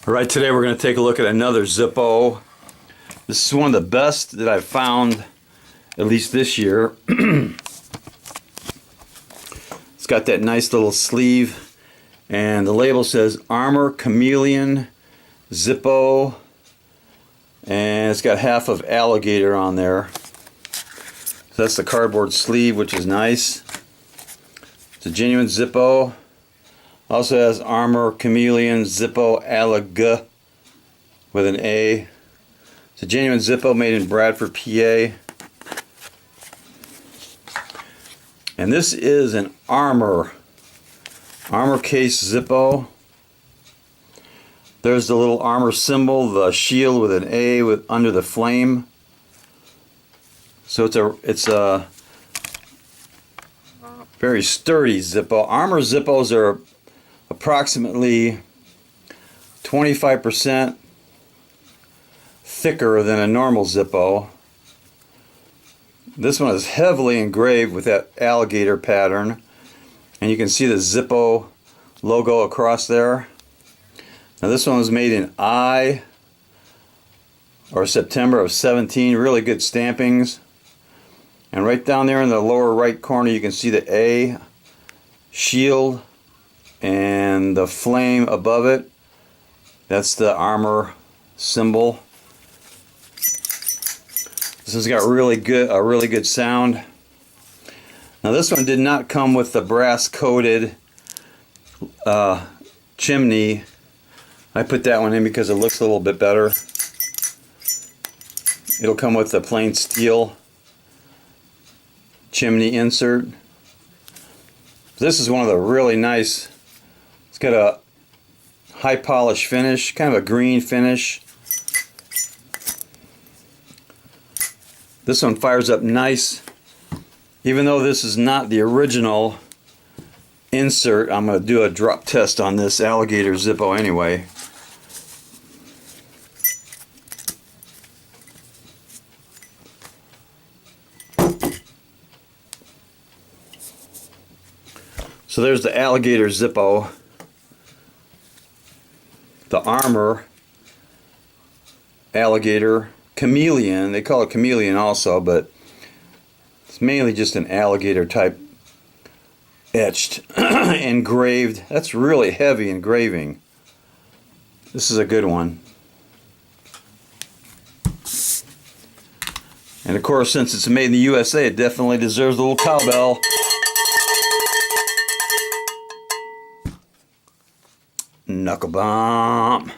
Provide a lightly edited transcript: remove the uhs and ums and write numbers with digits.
Alright, today we're going to take a look at another Zippo. This is one of the best that I've found, at least this year. It's got that nice little sleeve, and the label says Armor Chameleon Zippo, and it's got half of Alligator on there. So that's the cardboard sleeve, which is nice. It's a genuine Zippo. Also has Armor Chameleon Zippo Alligator with an A. It's a genuine Zippo made in Bradford, PA. And this is an armor case Zippo. There's the little armor symbol, the shield with an A with under the flame. So it's a very sturdy Zippo. Armor Zippos are approximately 25% thicker than a normal Zippo. This one is heavily engraved with that alligator pattern, and you can see the Zippo logo across there. Now this one was made in September of 17. Really good stampings. And right down there in the lower right corner you can see the A shield and the flame above it. That's the armor symbol. This has got a really good sound. Now this one did not come with the brass coated chimney. I put that one in because it looks a little bit better. It'll come with the plain steel chimney insert. This is one of the really nice. It's got a high polish finish, kind of a green finish. This one fires up nice. Even though this is not the original insert, I'm going to do a drop test on this Alligator Zippo anyway. So there's the Alligator Zippo. The Armor Alligator Chameleon. They call it Chameleon also, but it's mainly just an alligator type etched, engraved. That's really heavy engraving. This is a good one. And of course, since it's made in the USA, it definitely deserves a little cowbell. Knuckle bomb.